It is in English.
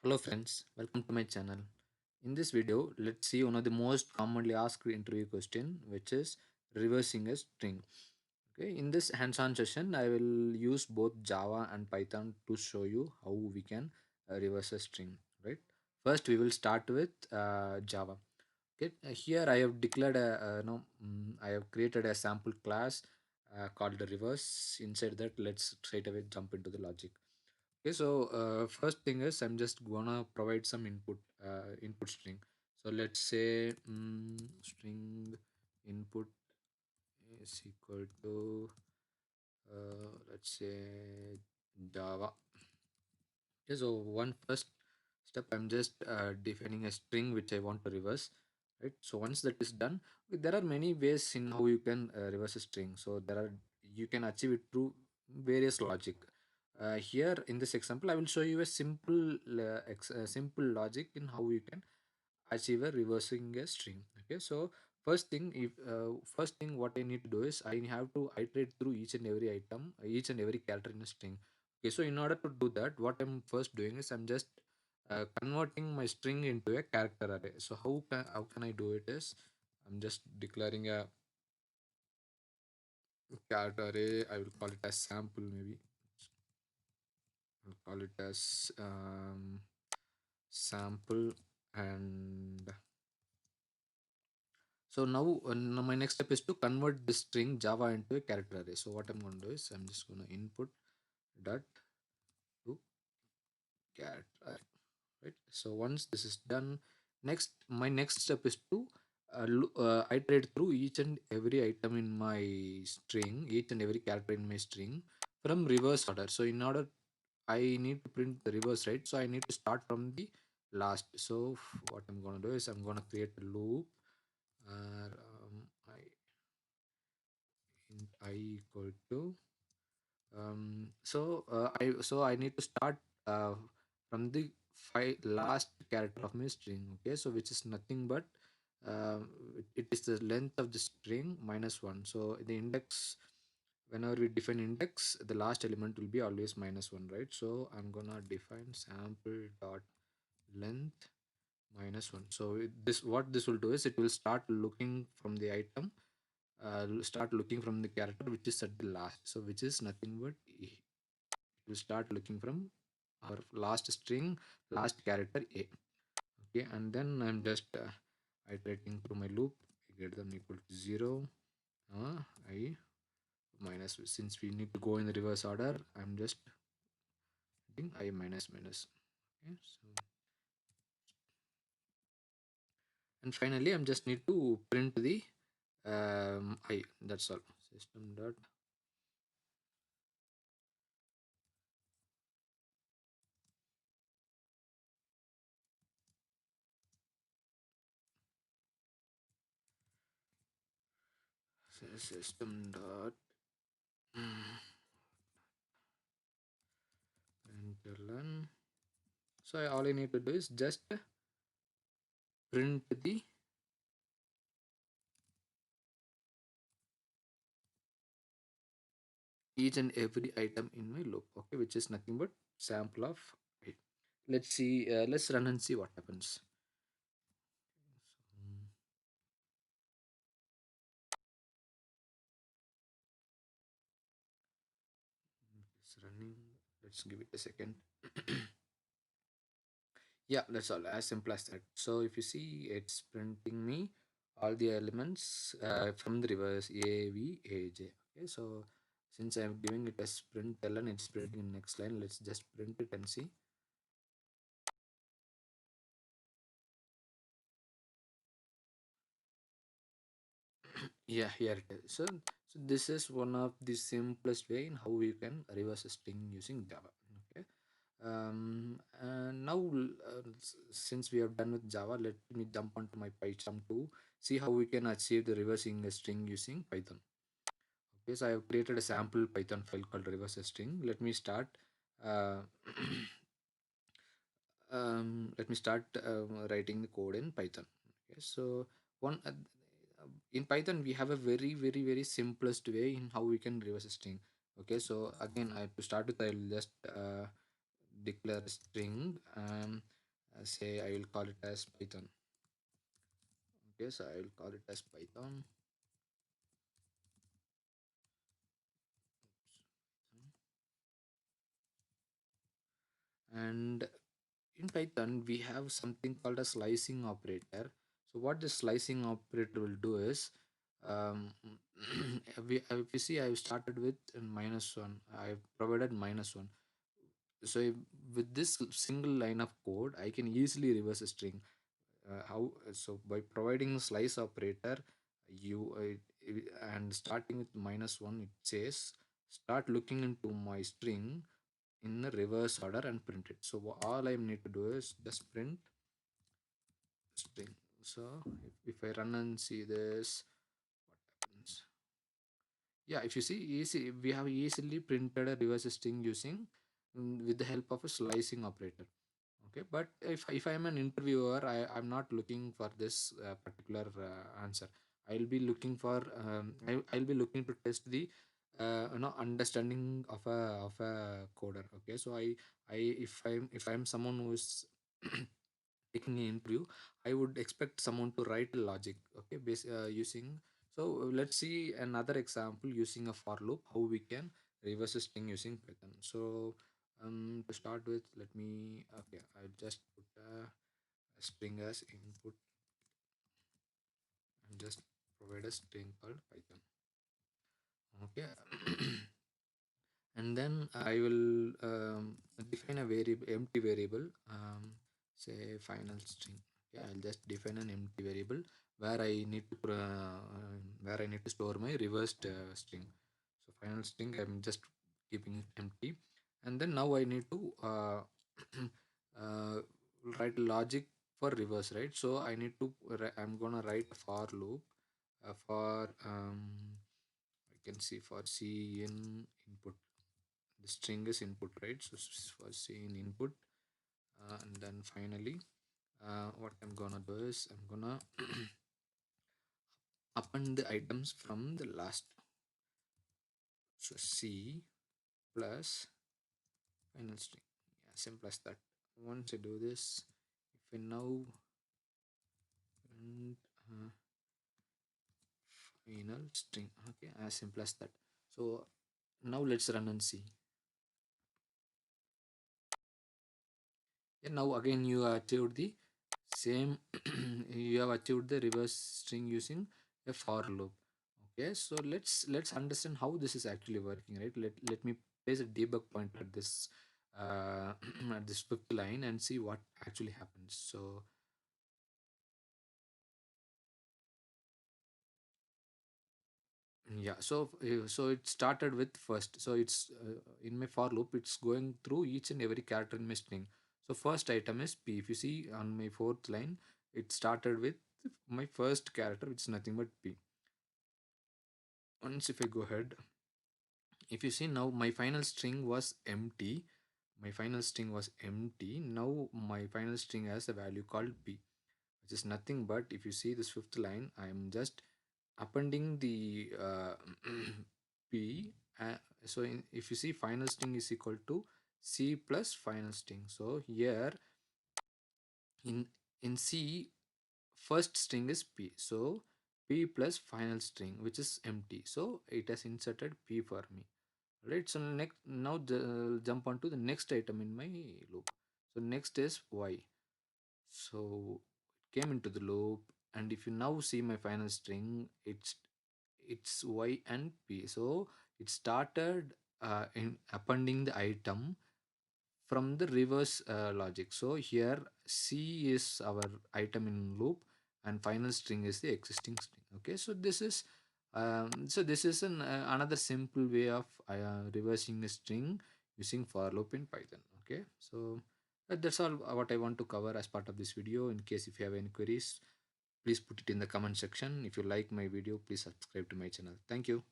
Hello friends, welcome to my channel. In this video, let's see one of the most commonly asked interview question, which is reversing a string. Okay, in this hands-on session, I will use both Java and Python to show you how we can reverse a string. Right. First, we will start with Java. Okay, here I have declared I have created a sample class called the reverse. Inside that, let's straight away jump into the logic. Okay, so first thing is I'm just gonna provide some input string. So let's say string input is equal to let's say Java. Okay, so one first step I'm just defining a string which I want to reverse. Right. So once that is done, there are many ways in how you can reverse a string. So there are you can achieve it through various logic. Here in this example, I will show you a simple logic in how you can achieve a reversing a string. Okay, so first thing what I need to do is I have to iterate through each and every item, each and every character in a string. Okay, so in order to do that, what I'm first doing is I'm just converting my string into a character array. So how can I do it is I'm just declaring a character array. I will call it as sample maybe. I'll call it as sample. And so now my next step is to convert this string Java into a character array. So what I'm going to do is I'm just going to input dot to character array, right? So once this is done, my next step is to iterate through each and every item in my string, each and every character in my string from reverse order. So in order I need to print the reverse, right? So I need to start from the last. So what I'm going to do is I'm going to create a loop. I int I equal to I need to start from the last character of my string. Okay, so which is nothing but it is the length of the string minus one. So the index, whenever we define index, the last element will be always minus one, right? So I'm gonna define sample dot length minus one. So this what this will do is it will start looking from the item, start looking from the character which is at the last, so which is nothing but it will start looking from our last string, last character a. Okay, and then I'm just iterating through my loop, greater than equal to 0, I minus, since we need to go in the reverse order, I'm just doing I minus minus. Okay, so and finally I'm just need to print the I, that's all. System dot system dot println. So all I need to do is just print the each and every item in my loop. Okay, which is nothing but sample of it. Let's see. Let's run and see what happens. It's running. Let's give it a second. Yeah, that's all. As simple as that. So if you see, it's printing me all the elements from the reverse A, V, A, J. Okay, so since I'm giving it as print ln, it's printing in next line. Let's just print it and see. Yeah, here it is. So this is one of the simplest way in how we can reverse a string using Java. Okay. And now, since we have done with Java, let me jump onto my Python to see how we can achieve the reversing a string using Python. Okay, so I have created a sample Python file called reverse a string. Uh, let me start writing the code in Python. Okay, so one in Python we have a very simplest way in how we can reverse a string. Okay, so again I to start with I'll just declare a string, say I will call it as Python. Okay, so I will call it as Python. And in Python, we have something called a slicing operator. So what this slicing operator will do is, um, if you see, I've started with -1. I've provided -1. So with this single line of code, I can easily reverse a string. How? So by providing slice operator, you and starting with -1, it says start looking into my string in the reverse order and print it. So all I need to do is just print string. So if I run and see this, what happens? Yeah, if you see, easy, we have easily printed a reverse string using with the help of a slicing operator. Okay, but if I am an interviewer, I'm not looking for this particular answer. I'll be looking for I'll be looking to test the understanding of a coder. Okay, so I if I'm someone who is taking an interview, I would expect someone to write logic. Okay, using. So let's see another example using a for loop, how we can reverse a string using Python. So to start with, let me, okay, I'll just put a string as input and just provide a string called Python. Okay. And then I will define a variable, empty variable, say final string. Okay, I'll just define an empty variable where I need to store my reversed string. So final string, I'm just keeping it empty, and then now I need to uh, write logic for reverse, right? So I need to I'm gonna write a for loop for I can see for C in input. The string is input, right? So for C in input, and then finally what I'm gonna do is I'm gonna append the items from the last. So C plus final string. Yeah, simple as that. Once I do this, if I now print final string, okay, as simple as that. So now let's run and see. Yeah, now again you achieved the same. You have achieved the reverse string using a for loop. Okay, so let's understand how this is actually working, right? Let me place a debug pointer at this at this fifth line and see what actually happens. So yeah, so it started with first. So it's in my for loop, it's going through each and every character in my string. So first item is P. If you see on my fourth line, it started with my first character, which is nothing but P. Once if I go ahead, if you see now my final string was empty. My final string was empty. Now my final string has a value called P, which is nothing but, if you see this fifth line, I am just appending the P. So if you see final string is equal to C plus final string. So here in C, first string is P. So P plus final string, which is empty. So it has inserted P for me. Right. So next, now jump on to the next item in my loop. So next is Y. So it came into the loop, and if you now see my final string, it's Y and P. So it started in appending the item from the reverse logic. So here C is our item in loop, and final string is the existing string. Okay, so this is another simple way of reversing a string using for loop in Python. Okay, so that's all what I want to cover as part of this video. In case if you have any queries, please put it in the comment section. If you like my video, please subscribe to my channel. Thank you.